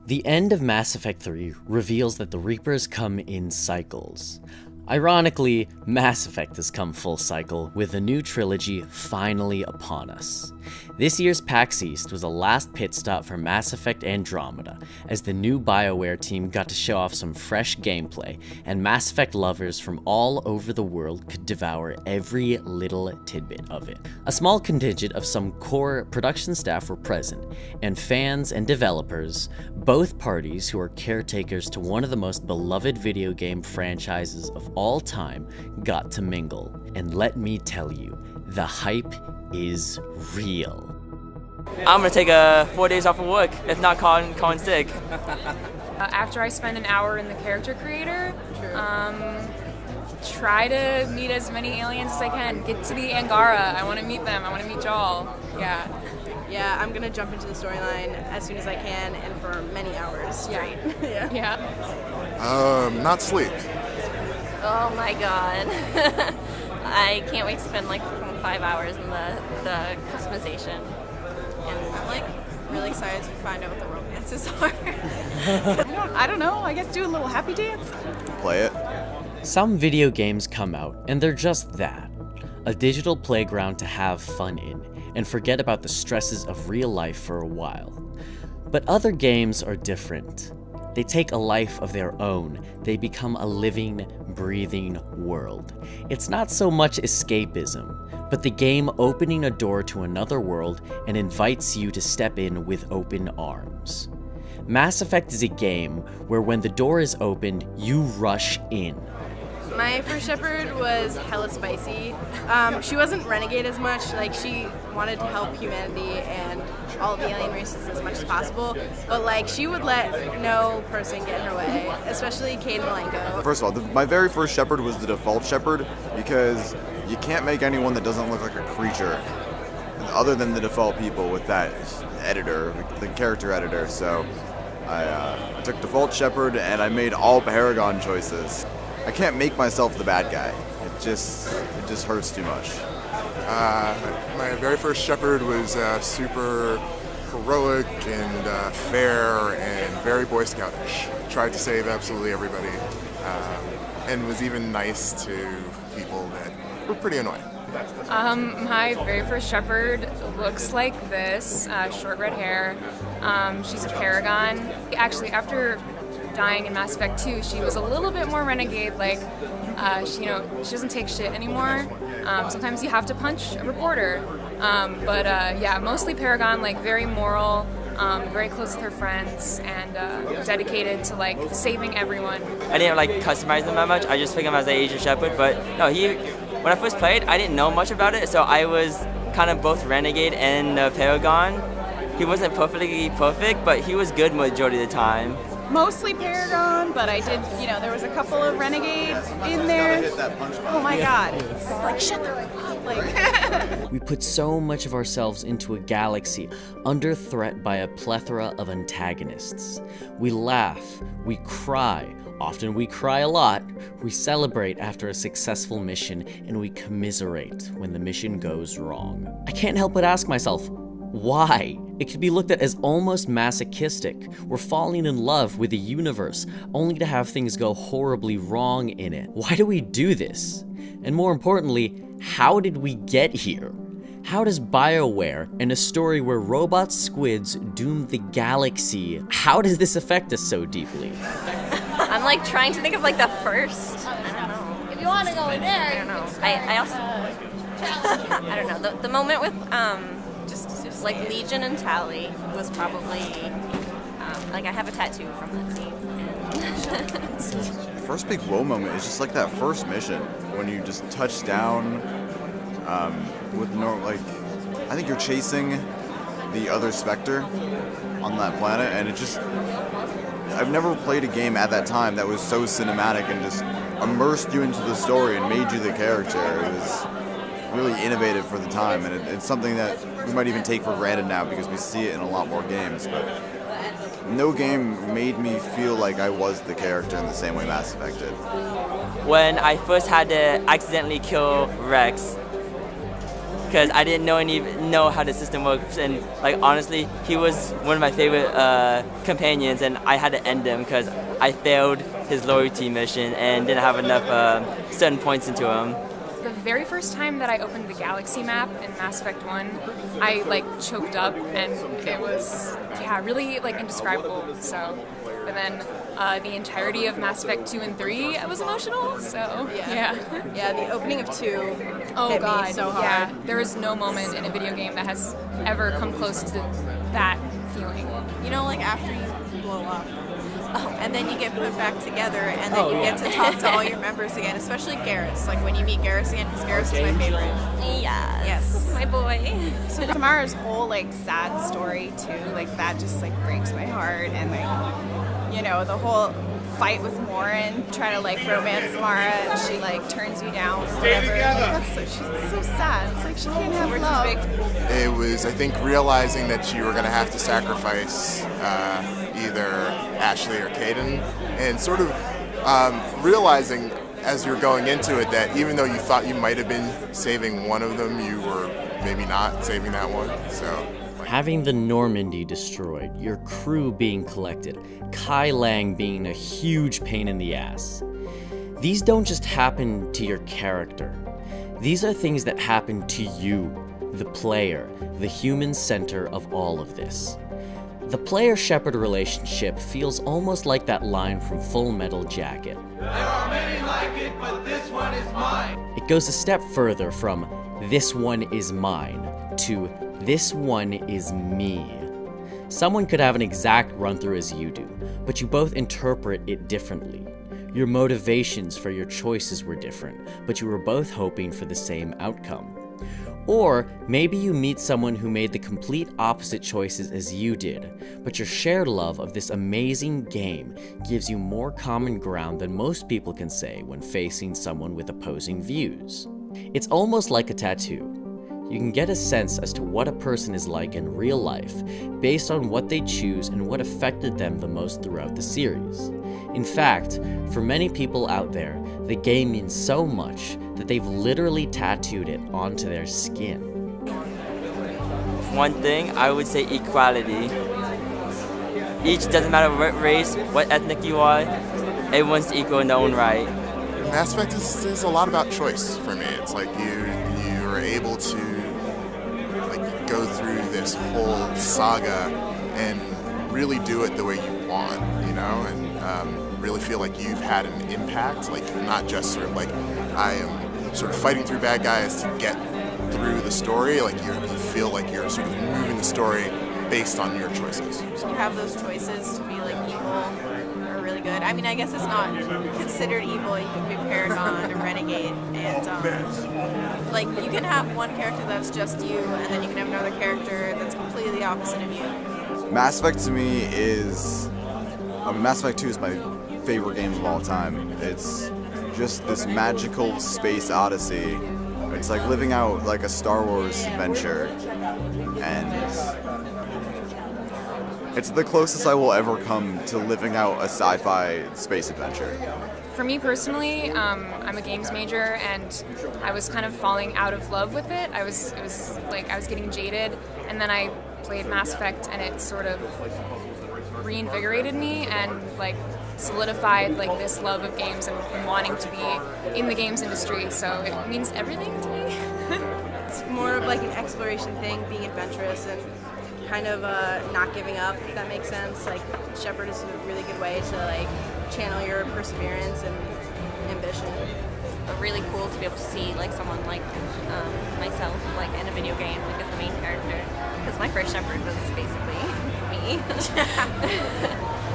The end of Mass Effect 3 reveals that the Reapers come in cycles. Ironically, Mass Effect has come full cycle, with the new trilogy finally upon us. This year's PAX East was a last pit stop for Mass Effect Andromeda, as the new Bioware team got to show off some fresh gameplay, and Mass Effect lovers from all over the world could devour every little tidbit of it. A small contingent of some core production staff were present, and fans and developers, both parties who are caretakers to one of the most beloved video game franchises of all time, got to mingle. And let me tell you, the hype is real. I'm gonna take 4 days off of work, if not calling sick. After I spend an hour in the character creator, try to meet as many aliens as I can. Get to the Angara. I want to meet them. I want to meet Jaal. Yeah, I'm gonna jump into the storyline as soon as I can and for many hours straight. Not sleep. Oh my god. I can't wait to spend like 5 hours in the customization. And I'm like really excited to find out what the romances are. I don't know. I guess do a little happy dance. Play it. Some video games come out, and they're just that. A digital playground to have fun in, and forget about the stresses of real life for a while. But other games are different. They take a life of their own. They become a living, breathing world. It's not so much escapism, but the game opening a door to another world and invites you to step in with open arms. Mass Effect is a game where when the door is opened, you rush in. My first Shepherd was hella spicy. She wasn't renegade as much, like she wanted to help humanity and all of the alien races as much as possible, but like she would let no person get in her way, especially Cade Malenko. First of all, my very first Shepherd was the default Shepherd because you can't make anyone that doesn't look like a creature other than the default people with that editor, the character editor. So I took default Shepherd and I made all Paragon choices. I can't make myself the bad guy. It just hurts too much. My very first Shepherd was super heroic and fair and very Boy Scoutish. Tried to save absolutely everybody, and was even nice to people that were pretty annoying. My very first Shepherd looks like this, short red hair. She's a Paragon. Actually, after dying in Mass Effect 2, she was a little bit more renegade, like, she doesn't take shit anymore. Sometimes you have to punch a reporter. Yeah, mostly Paragon, like, very moral, very close with her friends, and dedicated to, like, saving everyone. I didn't, like, customize them that much. I just picked him as an Asian Shepherd, but no, when I first played, I didn't know much about it, so I was kind of both renegade and Paragon. He wasn't perfectly perfect, but he was good majority of the time. Mostly Paragon, but I did, there was a couple of renegades in there. Oh my god. Like, shut the fuck up. We put so much of ourselves into a galaxy under threat by a plethora of antagonists. We laugh, we cry, often we cry a lot, we celebrate after a successful mission, and we commiserate when the mission goes wrong. I can't help but ask myself, why? It could be looked at as almost masochistic. We're falling in love with the universe, only to have things go horribly wrong in it. Why do we do this? And more importantly, how did we get here? How does Bioware, in a story where robot squids doom the galaxy, how does this affect us so deeply? I'm like trying to think of like the first. I don't know. If you want to go in there, I don't know. I also I don't know. The moment with just like Legion and Tally was probably like I have a tattoo from that scene. First big whoa moment is just like that first mission when you just touch down with no, like, I think you're chasing the other Spectre on that planet, and it just, I've never played a game at that time that was so cinematic and just immersed you into the story and made you the character. It was really innovative for the time, and it's something that we might even take for granted now because we see it in a lot more games, but no game made me feel like I was the character in the same way Mass Effect did. When I first had to accidentally kill Rex, because I didn't know how the system works. And like honestly, he was one of my favorite companions, and I had to end him because I failed his loyalty mission and didn't have enough certain points into him. The very first time that I opened the Galaxy map in Mass Effect 1, I like choked up, and it was really like indescribable. So, but then the entirety of Mass Effect 2 and 3, I was emotional. So yeah. The opening of 2 Oh hit God, me so hard. yeah. There is no moment in a video game that has ever come close to that feeling. You know, like after you blow up, and then you get put back together, and then you get to talk to all your members again, especially Garrus. Like when you meet Garrus again, because Garrus is my favorite. Yes, my boy. So Tamara's whole like sad story too, like that just like breaks my heart, and like, you know, the whole fight with Morin, trying to like romance Mara, and she like turns you down or whatever. Like, she's so sad. It's like she can't have love. It was, I think, realizing that you were going to have to sacrifice either Ashley or Caden, and sort of realizing as you're going into it that even though you thought you might have been saving one of them, you were maybe not saving that one. So having the Normandy destroyed, your crew being collected, Kai Lang being a huge pain in the ass. These don't just happen to your character. These are things that happen to you, the player, the human center of all of this. The player-Shepard relationship feels almost like that line from Full Metal Jacket. There are many like it, but this one is mine. It goes a step further from "this one is mine" to "this one is me." Someone could have an exact run-through as you do, but you both interpret it differently. Your motivations for your choices were different, but you were both hoping for the same outcome. Or maybe you meet someone who made the complete opposite choices as you did, but your shared love of this amazing game gives you more common ground than most people can say when facing someone with opposing views. It's almost like a tattoo. You can get a sense as to what a person is like in real life based on what they choose and what affected them the most throughout the series. In fact, for many people out there, the game means so much that they've literally tattooed it onto their skin. One thing, I would say equality. Each, doesn't matter what race, what ethnic you are, everyone's equal in their own right. Mass Effect is a lot about choice for me. It's like you are able to like go through this whole saga and really do it the way you want, you know, and really feel like you've had an impact, like not just sort of like I am sort of fighting through bad guys to get through the story, like you feel like you're sort of moving the story based on your choices. You have those choices to be like evil or really good. I mean, I guess it's not considered evil. You can be Paragon or Renegade, and like you can have one character that's just you, and then you can have another character that's completely opposite of you. Mass Effect to me is, Mass Effect 2 is my favorite game of all time. It's just this magical space odyssey. It's like living out like a Star Wars adventure, and it's the closest I will ever come to living out a sci-fi space adventure. For me personally, I'm a games major, and I was kind of falling out of love with it. I was getting jaded, and then I played Mass Effect, and it sort of reinvigorated me and like solidified like this love of games and wanting to be in the games industry. So it means everything to me. It's more of like an exploration thing, being adventurous and kind of not giving up, if that makes sense. Like Shepard is a really good way to like channel your perseverance and ambition. But really cool to be able to see like someone like myself like in a video game like as the main character, because my first Shepard was basically me.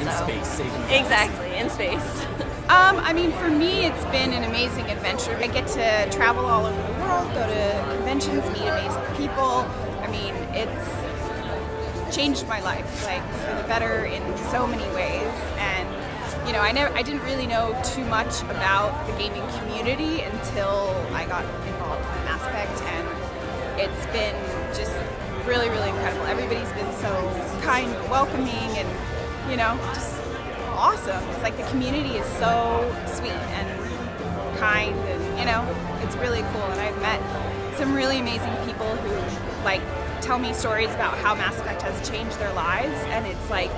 In space, saving lives. Exactly, in space. I mean, for me, it's been an amazing adventure. I get to travel all over the world, go to conventions, meet amazing people. I mean, it's changed my life, like for the better in so many ways. And you know, I didn't really know too much about the gaming community until I got involved in Mass Effect, and it's been just really, really incredible. Everybody's been so kind, welcoming, and you know, just awesome. It's like the community is so sweet and kind, and you know, it's really cool. And I've met some really amazing people who like tell me stories about how Mass Effect has changed their lives, and it's like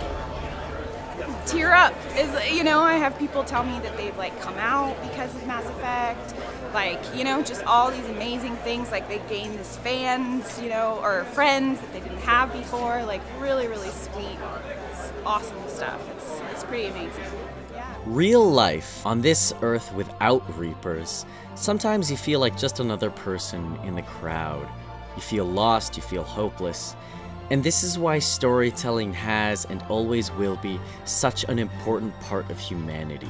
tear up. I have people tell me that they've like come out because of Mass Effect, like just all these amazing things, like they gained this fans, or friends that they didn't have before, like really sweet, awesome stuff. It's pretty amazing. Real life on this Earth without Reapers, sometimes you feel like just another person in the crowd. You feel lost, you feel hopeless. And this is why storytelling has and always will be such an important part of humanity.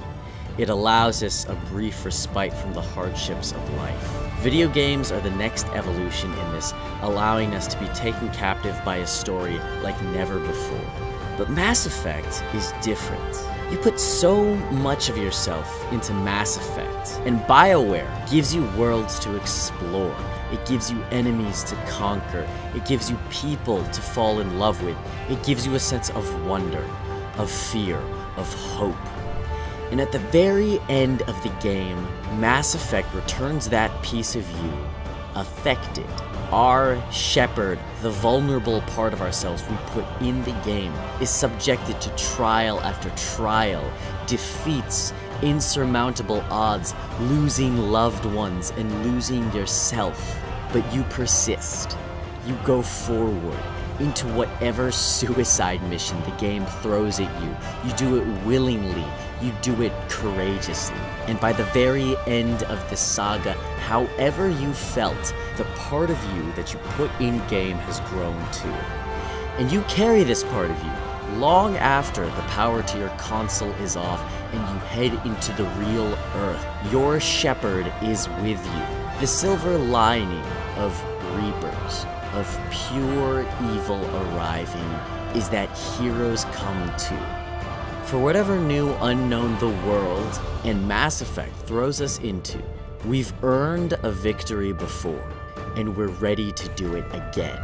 It allows us a brief respite from the hardships of life. Video games are the next evolution in this, allowing us to be taken captive by a story like never before. But Mass Effect is different. You put so much of yourself into Mass Effect, and Bioware gives you worlds to explore. It gives you enemies to conquer. It gives you people to fall in love with. It gives you a sense of wonder, of fear, of hope. And at the very end of the game, Mass Effect returns that piece of you, affected. Our Shepard, the vulnerable part of ourselves we put in the game, is subjected to trial after trial, defeats, insurmountable odds, losing loved ones and losing yourself. But you persist. You go forward into whatever suicide mission the game throws at you. You do it willingly. You do it courageously. And by the very end of the saga, however you felt, the part of you that you put in-game has grown too. And you carry this part of you long after the power to your console is off and you head into the real Earth. Your Shepard is with you. The silver lining of Reapers, of pure evil arriving, is that heroes come too. For whatever new unknown the world and Mass Effect throws us into, we've earned a victory before, and we're ready to do it again.